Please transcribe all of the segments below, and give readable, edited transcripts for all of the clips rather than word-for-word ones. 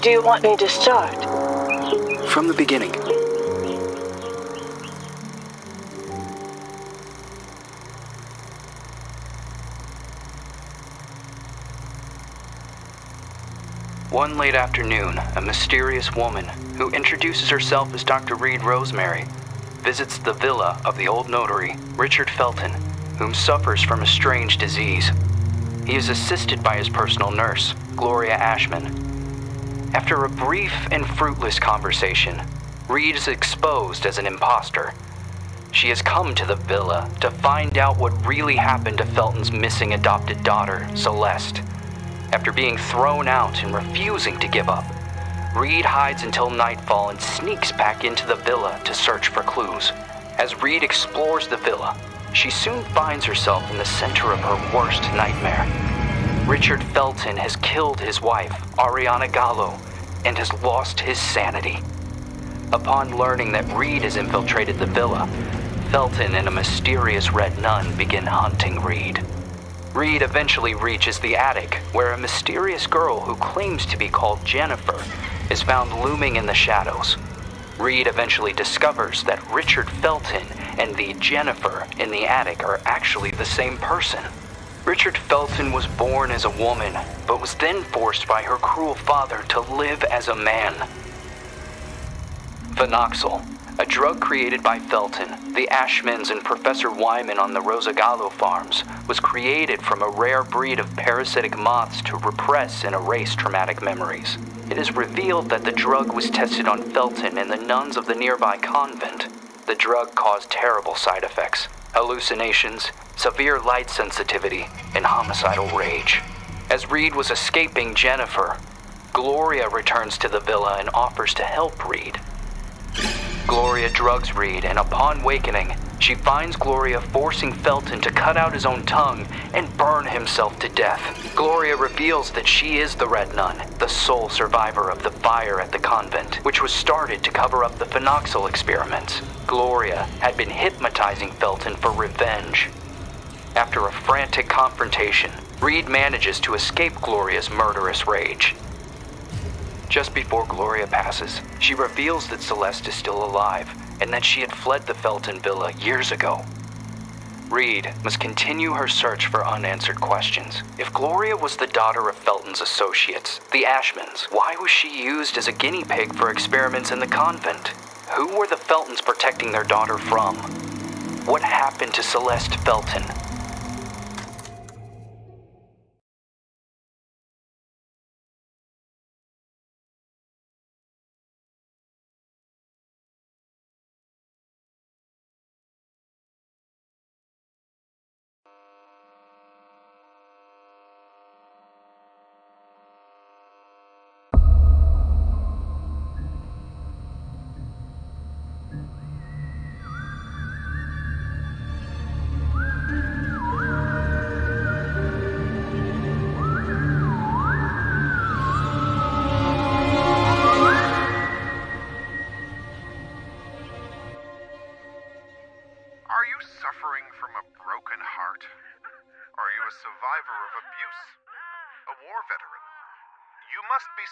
Do you want me to start? From the beginning. One late afternoon, a mysterious woman, who introduces herself as Dr. Reed Rosemary, visits the villa of the old notary, Richard Felton, whom suffers from a strange disease. He is assisted by his personal nurse, Gloria Ashmann. After a brief and fruitless conversation, Reed is exposed as an imposter. She has come to the villa to find out what really happened to Felton's missing adopted daughter, Celeste. After being thrown out and refusing to give up, Reed hides until nightfall and sneaks back into the villa to search for clues. As Reed explores the villa, she soon finds herself in the center of her worst nightmare. Richard Felton has killed his wife, Ariana Gallo, and has lost his sanity. Upon learning that Reed has infiltrated the villa, Felton and a mysterious red nun begin hunting Reed. Reed eventually reaches the attic, where a mysterious girl who claims to be called Jennifer is found looming in the shadows. Reed eventually discovers that Richard Felton and the Jennifer in the attic are actually the same person. Richard Felton was born as a woman, but was then forced by her cruel father to live as a man. Phenoxyl, a drug created by Felton, the Ashmanns, and Professor Wyman on the Rosagallo farms, was created from a rare breed of parasitic moths to repress and erase traumatic memories. It is revealed that the drug was tested on Felton and the nuns of the nearby convent. The drug caused terrible side effects: hallucinations, severe light sensitivity, and homicidal rage. As Reed was escaping Jennifer, Gloria returns to the villa and offers to help Reed. Gloria drugs Reed, and upon wakening, she finds Gloria forcing Felton to cut out his own tongue and burn himself to death. Gloria reveals that she is the Red Nun, the sole survivor of the fire at the convent, which was started to cover up the phenoxyl experiments. Gloria had been hypnotizing Felton for revenge. After a frantic confrontation, Reed manages to escape Gloria's murderous rage. Just before Gloria passes, she reveals that Celeste is still alive and that she had fled the Felton villa years ago. Reed must continue her search for unanswered questions. If Gloria was the daughter of Felton's associates, the Ashmanns, why was she used as a guinea pig for experiments in the convent? Who were the Feltons protecting their daughter from? What happened to Celeste Felton?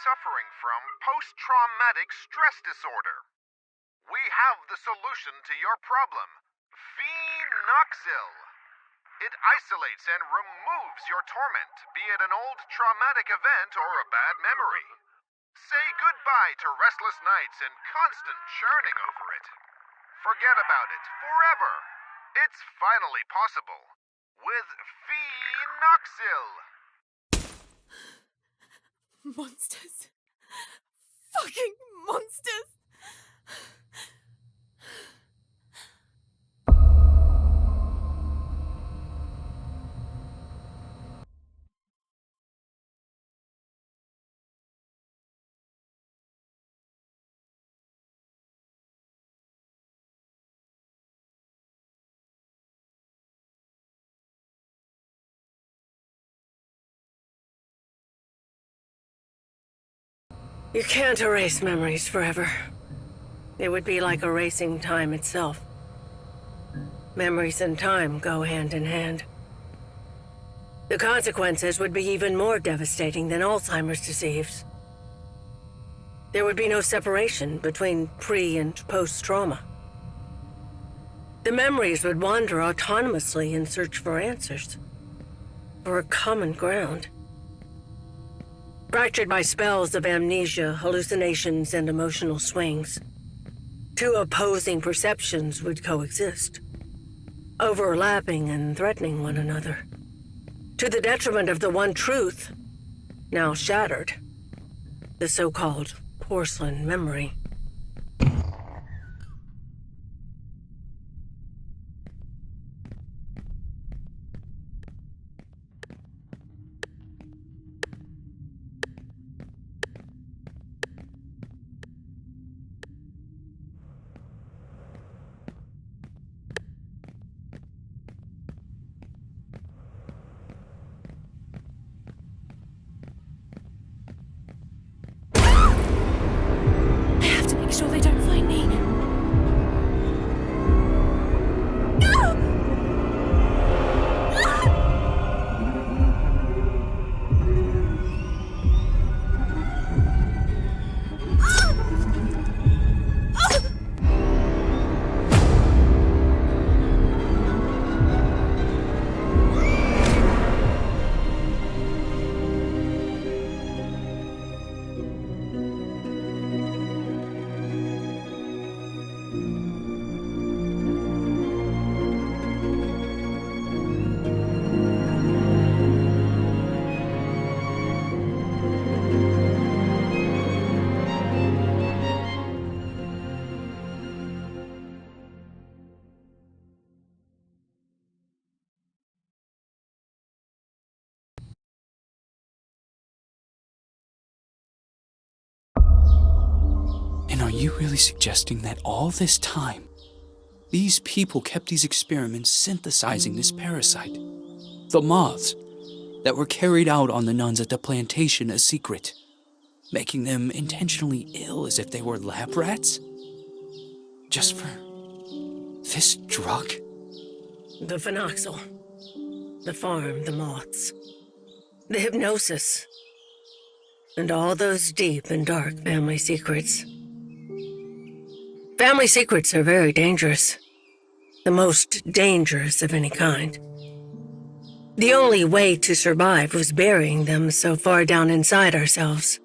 Suffering from post-traumatic stress disorder. We have the solution to your problem. Phenoxyl. It isolates and removes your torment, be it an old traumatic event or a bad memory. Say goodbye to restless nights and constant churning over it. Forget about it forever. It's finally possible with Phenoxyl. Monsters. Fucking monsters. You can't erase memories forever. It would be like erasing time itself. Memories and time go hand in hand. The consequences would be even more devastating than Alzheimer's disease. there would be no separation between pre- and post-trauma. The memories would wander autonomously in search for answers, for a common ground. Fractured by spells of amnesia, hallucinations, and emotional swings, two opposing perceptions would coexist, overlapping and threatening one another, to the detriment of the one truth, now shattered, the so-called porcelain memory. I have to make sure they don't find me. And are you really suggesting that all this time, these people kept these experiments synthesizing this parasite? The moths that were carried out on the nuns at the plantation a secret, making them intentionally ill as if they were lab rats? Just for this drug? The phenoxyl, the farm, the moths, the hypnosis, and all those deep and dark family secrets. Family secrets are very dangerous, the most dangerous of any kind. The only way to survive was burying them so far down inside ourselves,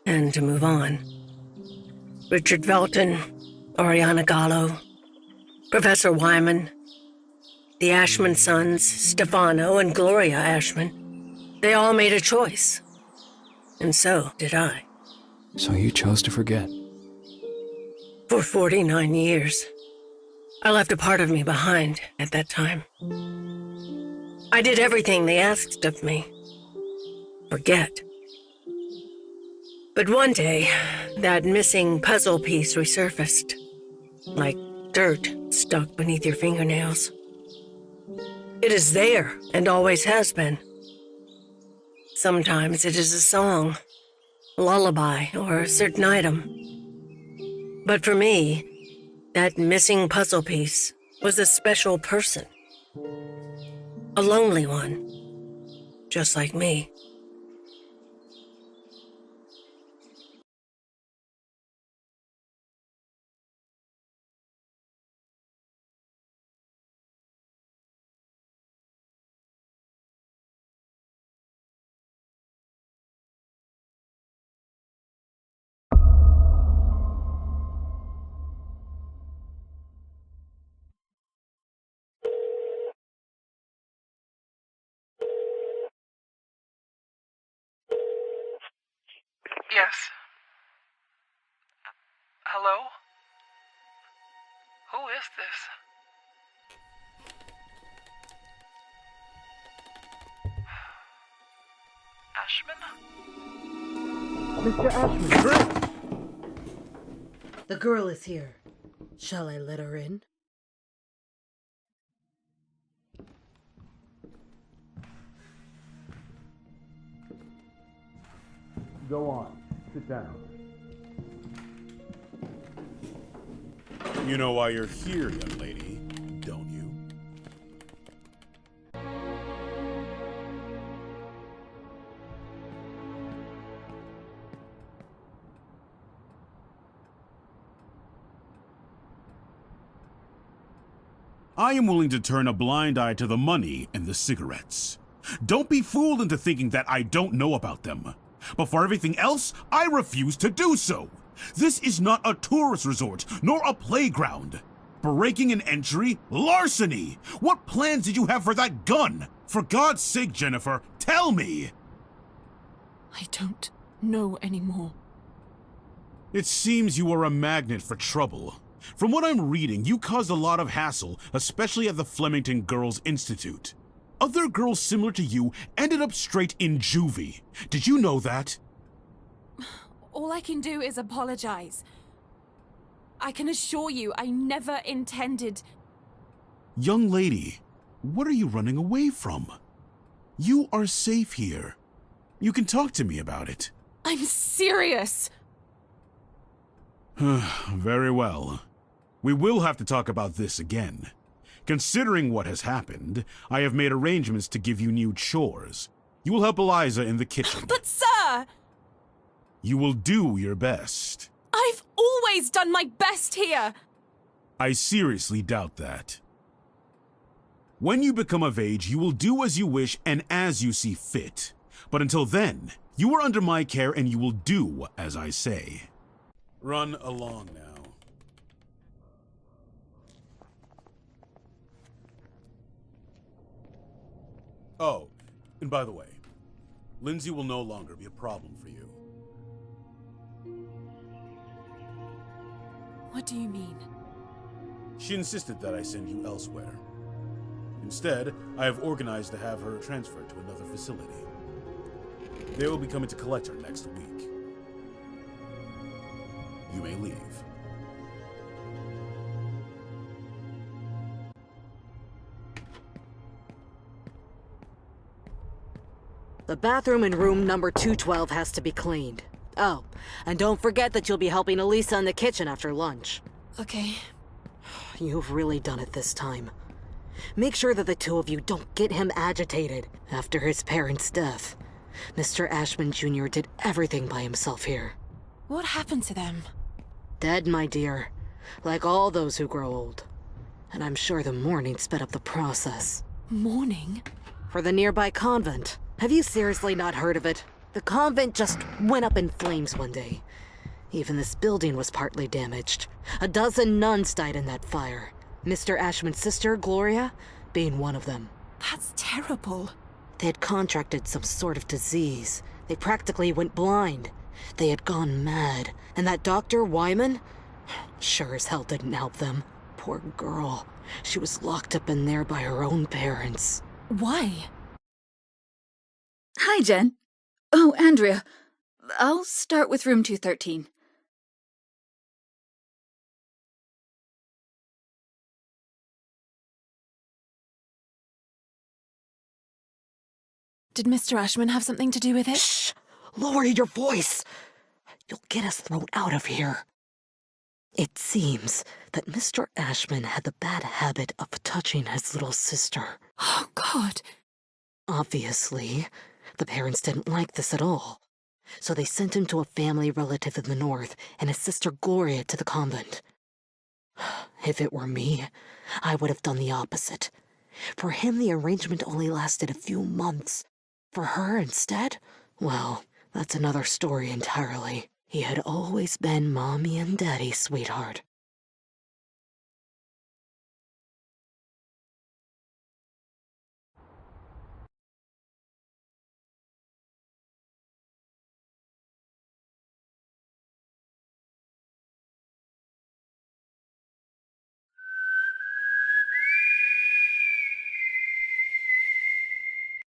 and to move on. Richard Felton, Oriana Gallo, Professor Wyman, the Ashmann sons, Stefano and Gloria Ashmann, they all made a choice. And so did I. So you chose to forget. For 49 years, I left a part of me behind at that time. I did everything they asked of me. Forget. But one day, that missing puzzle piece resurfaced, like dirt stuck beneath your fingernails. It is there and always has been. Sometimes it is a song, a lullaby, or a certain item. But for me, that missing puzzle piece was a special person. A lonely one, just like me. Yes. Hello? Who is this? Ashmann? Mr. Ashmann. The girl is here. Shall I let her in? Go on. Sit down. You know why you're here, young lady, don't you? I am willing to turn a blind eye to the money and the cigarettes. Don't be fooled into thinking that I don't know about them. But for everything else, I refuse to do so. This is not a tourist resort, nor a playground. Breaking an entry? Larceny! What plans did you have for that gun? For God's sake, Jennifer, tell me! I don't know anymore. It seems you are a magnet for trouble. From what I'm reading, you caused a lot of hassle, especially at the Flemington Girls Institute. Other girls similar to you ended up straight in juvie. Did you know that? All I can do is apologize. I can assure you I never intended... Young lady, what are you running away from? You are safe here. You can talk to me about it. I'm serious! Very well. We will have to talk about this again. Considering what has happened, I have made arrangements to give you new chores. You will help Eliza in the kitchen. But sir! You will do your best. I've always done my best here! I seriously doubt that. When you become of age, you will do as you wish and as you see fit. But until then, you are under my care and you will do as I say. Run along now. Oh, and by the way, Lindsay will no longer be a problem for you. What do you mean? She insisted that I send you elsewhere. Instead, I have organized to have her transferred to another facility. They will be coming to collect her next week. You may leave. The bathroom in room number 212 has to be cleaned. Oh, and don't forget that you'll be helping Elisa in the kitchen after lunch. Okay. You've really done it this time. Make sure that the two of you don't get him agitated after his parents' death. Mr. Ashmann Jr. did everything by himself here. What happened to them? Dead, my dear. Like all those who grow old. And I'm sure the mourning sped up the process. Mourning? For the nearby convent. Have you seriously not heard of it? The convent just went up in flames one day. Even this building was partly damaged. A dozen nuns died in that fire. Mr. Ashmann's sister, Gloria, being one of them. That's terrible. They had contracted some sort of disease. They practically went blind. They had gone mad. And that Dr. Wyman? Sure as hell didn't help them. Poor girl. She was locked up in there by her own parents. Why? Hi, Jen. Oh, Andrea. I'll start with room 213. Did Mr. Ashmann have something to do with it? Shh! Lower your voice! You'll get us thrown out of here. It seems that Mr. Ashmann had the bad habit of touching his little sister. Oh, God. Obviously, the parents didn't like this at all. So they sent him to a family relative in the north and his sister Gloria to the convent. If it were me, I would have done the opposite. For him, the arrangement only lasted a few months. For her, instead, well, that's another story entirely. He had always been Mommy and Daddy's sweetheart.